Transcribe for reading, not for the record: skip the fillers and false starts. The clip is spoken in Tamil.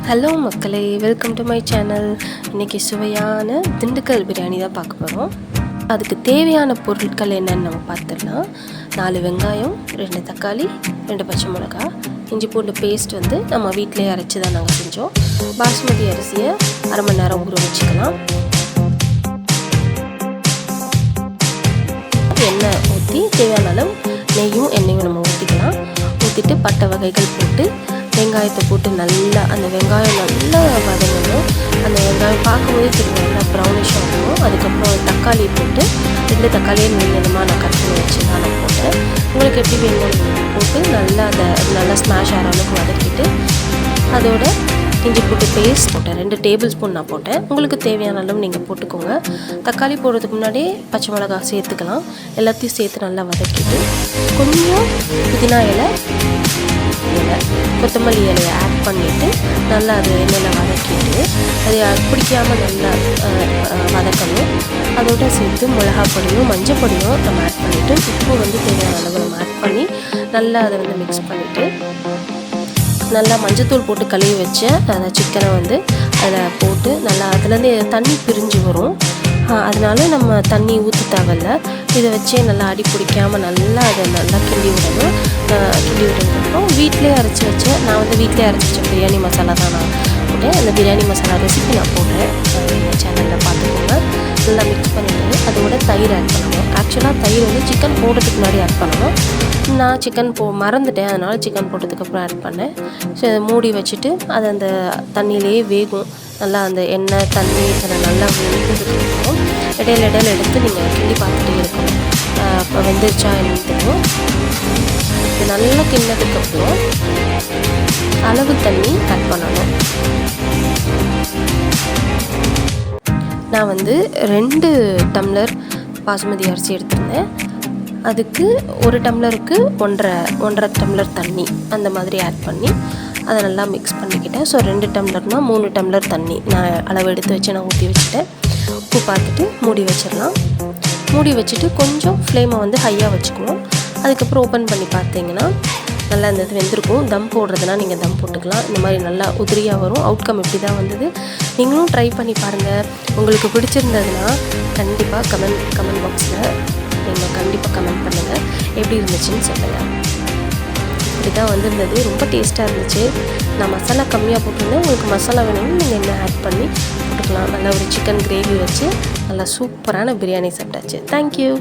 ஹலோ மக்களே, வெல்கம் டு மை சேனல். இன்றைக்கி சுவையான திண்டுக்கல் பிரியாணி தான் பார்க்க போகிறோம். அதுக்கு தேவையான பொருட்கள் என்னென்னு நம்ம பார்த்துடலாம். 4 வெங்காயம், 2 தக்காளி, 2 பச்சை மிளகா, இஞ்சி பூண்டு பேஸ்ட் வந்து நம்ம வீட்டிலே அரைச்சி தான் நாங்கள் செஞ்சோம். பாஸ்மதி அரிசியை அரை மணி நேரம் ஊற வச்சுக்கலாம். எண்ணெய் ஊற்றி தேவையான அளவு நெய்யும் எண்ணெயும் நம்ம ஊற்றிக்கலாம். ஊற்றிட்டு பட்டை வகைகள் போட்டு வெங்காயத்தை போட்டு நல்லா அந்த வெங்காயம் நல்லா வதங்கணும். அந்த வெங்காயம் பார்க்கும்போதே தெரியும் நல்லா ப்ரௌனிஷ் ஆகணும். அதுக்கப்புறம் தக்காளி போட்டு 2 தக்காளியை நீளமாக நான் கட் பண்ணி வச்சு நான் போட்டேன். உங்களுக்கு எப்படி வேணும் போட்டு நல்லா அதை நல்லா ஸ்மாஷ் ஆகிற அளவுக்கு வதக்கிட்டு அதோட இஞ்சி பூண்டு பேஸ்ட் போட்டேன். 2 டேபிள் ஸ்பூன் நான் போட்டேன். உங்களுக்கு தேவையான அளவு நீங்கள் போட்டுக்கோங்க. தக்காளி போடுறதுக்கு முன்னாடியே பச்சை மிளகா சேர்த்துக்கலாம். எல்லாத்தையும் சேர்த்து நல்லா வதக்கிட்டு கொஞ்சம் புதினா இலை, கொத்தமல்லி இலையை ஆட் பண்ணிவிட்டு நல்லா அது எண்ணெயில் வதக்கிட்டு அது பிடிக்காமல் நல்லா வதக்கணும். அதோடு சேர்த்து மிளகா பொடியும் மஞ்சள் பொடியும் நம்ம ஆட் பண்ணிவிட்டு உப்பு வந்து தேவையான அளவு நம்ம ஆட் பண்ணி நல்லா அதை வந்து மிக்ஸ் பண்ணிவிட்டு நல்லா மஞ்சத்தூள் போட்டு கழுவி வச்ச அந்த சிக்கனை வந்து அதில் போட்டு நல்லா அதுலேருந்து தண்ணி பிரிஞ்சு வரும். அதனால நம்ம தண்ணி ஊற்றி தேவையில்ல. இதை வச்சே நல்லா அடி பிடிக்காமல் நல்லா அதை நல்லா கிண்டி விடணும். கிண்டி விட்டதுக்கப்புறம் வீட்டிலே அரைச்சி வச்சேன். நான் வந்து வீட்டிலே அரைச்சி வச்ச பிரியாணி மசாலா தான் நான் போட்டேன். அந்த பிரியாணி மசாலா ரெசிபி நான் போடுறேன், எங்கள் சேனலில் பார்த்துக்கோங்க. நல்லா மிக்ஸ் பண்ணிவிட்டு அதோட தயிர் ஆட் பண்ணணும். ஆக்சுவலாக தயிர் வந்து சிக்கன் போடுறதுக்கு முன்னாடி ஆட் பண்ணணும். நான் சிக்கன் மறந்துட்டேன், அதனால் சிக்கன் போட்டதுக்கப்புறம் ஆட் பண்ணேன். ஸோ அதை மூடி வச்சுட்டு அது அந்த தண்ணியிலே வேகும். நல்லா அந்த எண்ணெய் தண்ணி அதில் நல்லா வெந்ததுக்கப்புறம் இடையில எடுத்து நீங்கள் கிண்டி பார்த்துட்டே இருக்கணும். இப்போ வெந்துருச்சா என்னன்னு தெரியும். இது நல்லா கிண்ணதுக்கப்புறம் அளவு தண்ணி ஆட் பண்ணணும். நான் வந்து 2 டம்ளர் பாசுமதி அரிசி எடுத்திருந்தேன். அதுக்கு 1 டம்ளருக்கு 1.5 டம்ளர் தண்ணி அந்த மாதிரி ஆட் பண்ணி அதை நல்லா மிக்ஸ் பண்ணிக்கிட்டேன். ஸோ 2 டம்ளர்னால் 3 டம்ளர் தண்ணி நான் அளவு எடுத்து வச்சு நான் ஊற்றி வச்சுட்டேன். உப்பு பார்த்துட்டு மூடி வச்சிடலாம். மூடி வச்சுட்டு கொஞ்சம் ஃப்ளேமை வந்து ஹையாக வச்சுக்கணும். அதுக்கப்புறம் ஓப்பன் பண்ணி பார்த்தீங்கன்னா நல்லா இந்த இது வெந்திருக்கும். தம் போடுறதுனா நீங்கள் தம் போட்டுக்கலாம். இந்த மாதிரி நல்லா உதிரியாக வரும். அவுட்கம் இப்படி தான் வந்தது. நீங்களும் ட்ரை பண்ணி பாருங்கள். உங்களுக்கு பிடிச்சிருந்ததுன்னா கண்டிப்பாக கமெண்ட் பாக்ஸில் நீங்கள் கண்டிப்பாக கமெண்ட் பண்ணுங்கள். எப்படி இருந்துச்சுன்னு சொல்லுங்கள். இப்படி தான் வந்திருந்தது. ரொம்ப டேஸ்ட்டாக இருந்துச்சு. நான் மசாலா கம்மியாக போட்டிருந்தேன். உங்களுக்கு மசாலா வேணும்னு நீங்கள் என்ன ஆட் பண்ணி போட்டுக்கலாம். நல்லா ஒரு சிக்கன் கிரேவி வச்சு நல்லா சூப்பரான பிரியாணி சாப்பிட்டாச்சு. தேங்க்யூ.